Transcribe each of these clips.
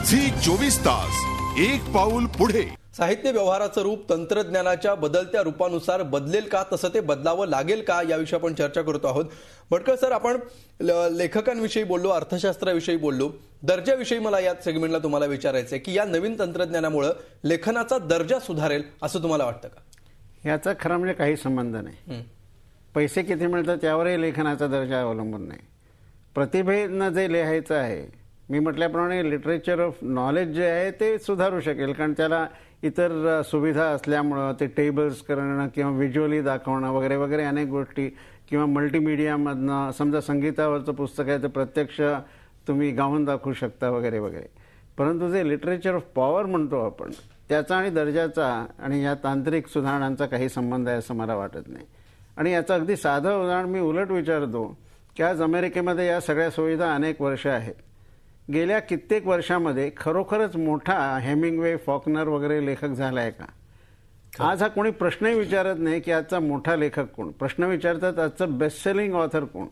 Zee 24 तास, एक पाऊल पुढे. साहित्य व्यवहाराचं रूप तंत्रज्ञानाच्या बदलत्या रूपानुसार बदलेल का, तसं ते बदलावं लागेल का, याविषयी आपण चर्चा करत आहोत. भटकळ सर, आपण लेखकांविषयी बोललो, अर्थशास्त्राविषयी बोललो, दर्जाविषयी मला या सेगमेंटला तुम्हाला विचारायचं आहे की या नवीन तंत्रज्ञानामुळे लेखनाचा दर्जा सुधारेल असं तुम्हाला वाटतं का? याचा खरं म्हणजे काही संबंध नाही. पैसे किती मिळतात त्यावरही लेखनाचा दर्जा अवलंबून नाही. प्रतिभेनं जे लिहायचं आहे, मी म्हटल्याप्रमाणे लिटरेचर ऑफ नॉलेज जे आहे ते सुधारू शकेल, कारण त्याला इतर सुविधा असल्यामुळं ते टेबल्स करणं किंवा व्हिज्युअली दाखवणं वगैरे वगैरे अनेक गोष्टी, किंवा मल्टीमीडियामधनं समजा संगीतावरचं पुस्तक आहे तर प्रत्यक्ष तुम्ही गाऊन दाखवू शकता वगैरे वगैरे. परंतु जे लिटरेचर ऑफ पॉवर म्हणतो आपण, त्याचा आणि दर्जाचा आणि या तांत्रिक सुधारणांचा काही संबंध आहे असं मला वाटत नाही. आणि याचं अगदी साधं उदाहरण मी उलट विचारतो की आज अमेरिकेमध्ये या सगळ्या सुविधा अनेक वर्ष आहेत. गेल्या कित्येक वर्षामध्ये खरोखरच मोठा हेमिंग्वे, फॉकनर वगैरे लेखक झाला आहे का? आज हा कोणी प्रश्नही विचारत नाही की आजचा मोठा लेखक कोण. प्रश्न विचारतात आजचं बेस्ट सेलिंग ऑथर कोण,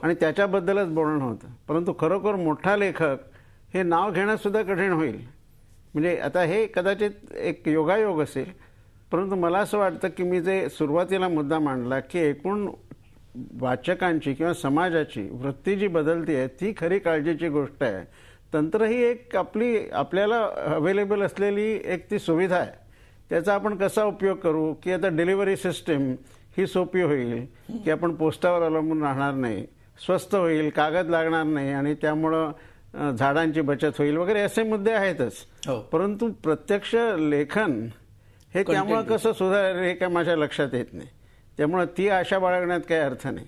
आणि त्याच्याबद्दलच बोलणं होतं. परंतु खरोखर मोठा लेखक हे नाव घेणं सुद्धा कठीण होईल. म्हणजे आता हे कदाचित एक योगायोग असेल, परंतु मला असं वाटतं की मी जे सुरुवातीला मुद्दा मांडला की एकूण वाचकांची किंवा समाजाची वृत्ती जी बदलती आहे ती खरी काळजीची गोष्ट आहे. तंत्र ही एक आपल्याला अवेलेबल असलेली एक ती सुविधा आहे. त्याचा आपण कसा उपयोग करू की आता डिलिव्हरी सिस्टीम ही सोपी होईल, की आपण पोस्टावर अवलंबून राहणार नाही, स्वस्त होईल, कागद लागणार नाही आणि त्यामुळं झाडांची बचत होईल वगैरे असे मुद्दे आहेतच. परंतु प्रत्यक्ष लेखन हे त्यामुळं कसं सुधारेल हे काय माझ्या लक्षात येत नाही. त्यामुळं ती आशा बाळगण्यात काही अर्थ नाही.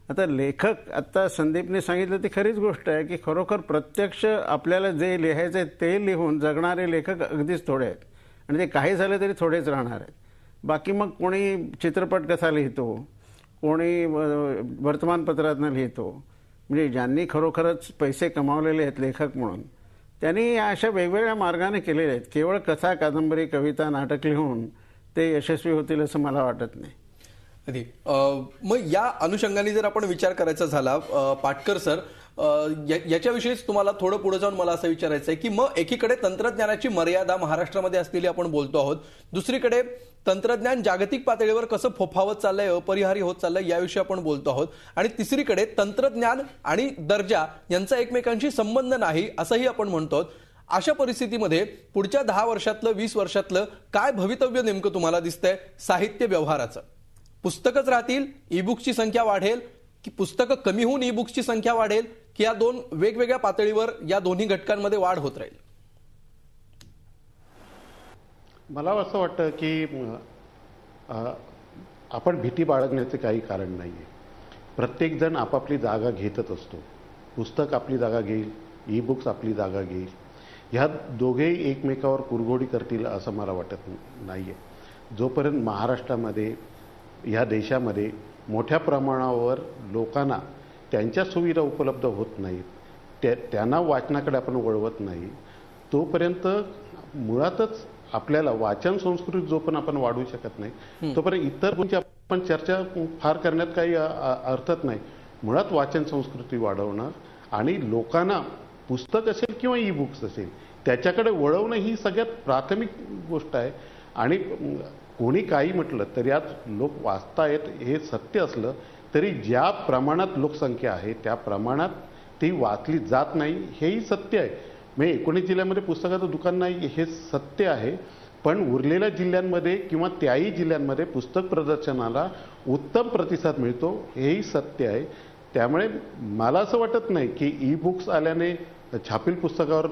आता लेखक, आता संदीपने सांगितलं ती खरीच गोष्ट आहे की खरोखर प्रत्यक्ष आपल्याला जे लिहायचं आहे ते लिहून जगणारे लेखक अगदीच थोडे आहेत, आणि ते काही झाले तरी थोडेच राहणार आहेत. बाकी मग कोणी चित्रपट कथा लिहितो, कोणी वर्तमानपत्रातनं लिहितो. म्हणजे ज्यांनी खरोखरच पैसे कमावलेले आहेत लेखक म्हणून, त्यांनी अशा वेगवेगळ्या मार्गाने केलेले आहेत. केवळ कथा, कादंबरी, कविता, नाटक लिहून ते यशस्वी होतील असं मला वाटत नाही. मग या अनुषंगाने जर आपण विचार करायचा झाला, पाटकर सर, याच्याविषयीच तुम्हाला थोडं पुढे जाऊन मला असं विचारायचं आहे की मग एकीकडे तंत्रज्ञानाची मर्यादा महाराष्ट्रामध्ये असलेली आपण बोलतो आहोत, दुसरीकडे तंत्रज्ञान जागतिक पातळीवर कसं फोफावत चाललंय, अपरिहार्य होत चाललंय याविषयी आपण बोलतो आहोत, आणि तिसरीकडे तंत्रज्ञान आणि दर्जा यांचा एकमेकांशी संबंध नाही असंही आपण म्हणतो. अशा परिस्थितीमध्ये पुढच्या 10 वर्षातलं, 20 वर्षातलं काय भवितव्य नेमकं तुम्हाला दिसतंय साहित्य व्यवहाराचं? पुस्तकच राहतील, ई बुक्सची संख्या वाढेल, की पुस्तकं कमी होऊन ई बुक्सची संख्या वाढेल, की या दोन वेगवेगळ्या पातळीवर या दोन्ही घटकांमध्ये वाढ होत राहील? मला असं वाटतं की आपण भीती बाळगण्याचे काही कारण नाही आहे. प्रत्येकजण आपापली जागा घेतच असतो. पुस्तक आपली जागा घेईल, ई बुक्स आपली जागा घेईल. ह्या दोघेही एकमेकावर कुरघोडी करतील असं मला वाटत नाही आहे. जोपर्यंत महाराष्ट्रामध्ये, ह्या देशामध्ये मोठ्या प्रमाणावर लोकांना त्यांच्या सुविधा उपलब्ध होत नाहीत, त्यांना वाचनाकडे आपण वळवत नाही, तोपर्यंत मुळातच आपल्याला वाचन संस्कृती जो पण आपण वाढवू शकत नाही, तोपर्यंत इतर कोणती आपण चर्चा फार करण्यात काही अर्थच नाही. मुळात वाचन संस्कृती वाढवणं आणि लोकांना पुस्तक असेल किंवा ई बुक्स असेल त्याच्याकडे वळवणं ही सगळ्यात प्राथमिक गोष्ट आहे. आणि कोणी काही म्हटलं तरी आज लोक वाचतायत हे सत्य असलं तरी ज्या प्रमाणात लोकसंख्या आहे त्या प्रमाणात ती वाचली जात नाही हेही सत्य आहे. म्हणजे 19 जिल्ह्यामध्ये पुस्तकाचं दुकान नाही हे सत्य आहे, पण उरलेल्या जिल्ह्यांमध्ये किंवा त्याही जिल्ह्यांमध्ये पुस्तक प्रदर्शनाला उत्तम प्रतिसाद मिळतो हेही सत्य आहे. त्यामुळे मला असं वाटत नाही की ई बुक्स आल्याने छापील पुस्तकावर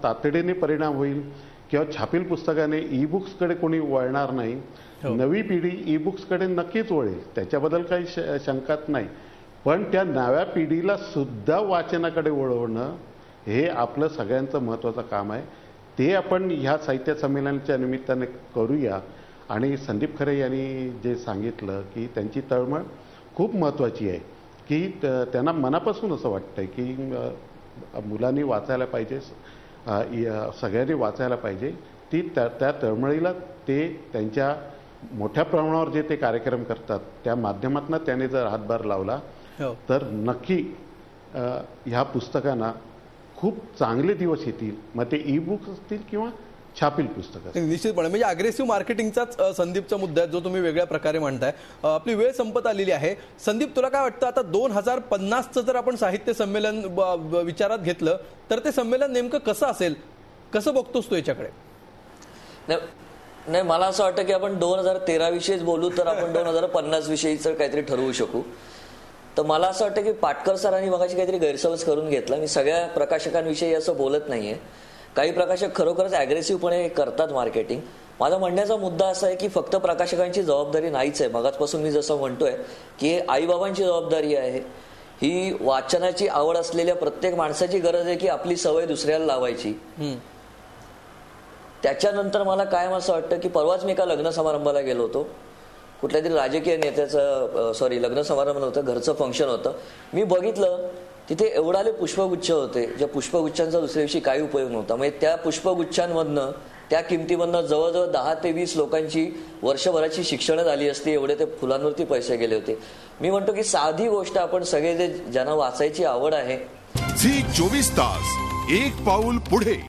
तातडीने परिणाम होईल किंवा छापील पुस्तकाने ई बुक्सकडे कोणी वळणार नाही. नवी पिढी ई बुक्सकडे नक्कीच वळेल, त्याच्याबद्दल काही शंकाच नाही. पण त्या नव्या पिढीला सुद्धा वाचनाकडे वळवणं हे आपलं सगळ्यांचं महत्त्वाचं काम आहे. ते आपण ह्या साहित्य संमेलनाच्या निमित्ताने करूया. आणि संदीप खरे यांनी जे सांगितलं की त्यांची तळमळ खूप महत्त्वाची आहे, की त्यांना मनापासून असं वाटतंय की मुलांनी वाचायला पाहिजे, सगळ्यांनी वाचायला पाहिजे. ती त्या तळमळीला ते त्यांच्या मोठ्या प्रमाणावर जे ते कार्यक्रम करतात त्या माध्यमातून त्याने जर हातभार लावला तर नक्की ह्या पुस्तकांना खूप चांगले दिवस येतील, मग ते ई बुक्स असतील किंवा छापील पुस्तकं. निश्चितपणे म्हणजे अग्रेसिव्ह मार्केटिंगचाच संदीपचा मुद्दा आहे जो तुम्ही वेगळ्या प्रकारे मांडताय. आपली वेळ संपत आलेली आहे. संदीप, तुला काय वाटतं आता 2050चं जर आपण साहित्य संमेलन विचारात घेतलं तर ते संमेलन नेमकं कसं असेल, कसं बघतोस तू याच्याकडे? नाही, मला असं वाटतं की आपण 2013 विषयीच बोलू तर आपण 2050 विषयीचं काहीतरी ठरवू शकू. तर मला असं वाटतं की पाटकर सरांनी मगाशी काहीतरी गैरसमज करून घेतला. मी सगळ्या प्रकाशकांविषयी असं बोलत नाहीये. काही प्रकाशक खरोखरच अग्रेसिव्हपणे करतात मार्केटिंग. माझा म्हणण्याचा मुद्दा असा आहे की फक्त प्रकाशकांची जबाबदारी नाहीच आहे. मगाचपासून मी जसं म्हणतोय की आईबाबांची जबाबदारी आहे. ही वाचनाची आवड असलेल्या प्रत्येक माणसाची गरज आहे की आपली सवय दुसऱ्याला लावायची. त्याच्यानंतर मला कायम असं वाटतं की परवाच मी एका लग्न समारंभाला गेलो होतो. कुठल्या तरी राजकीय नेत्याचं लग्न समारंभ नव्हतं, घरचं फंक्शन होतं. मी बघितलं तिथे एवढाले पुष्पगुच्छ होते, ज्या पुष्पगुच्छांचा दुसऱ्या दिवशी काही उपयोग नव्हता. म्हणजे त्या पुष्पगुच्छांमधनं, त्या किमतीमधनं जवळजवळ 10 ते 20 लोकांची वर्षभराची शिक्षणं झाली असती, एवढे ते फुलांवरती पैसे गेले होते. मी म्हणतो की साधी गोष्ट आपण सगळे जे ज्यांना वाचायची आवड आहे. झी 24 तास एक पाऊल पुढे.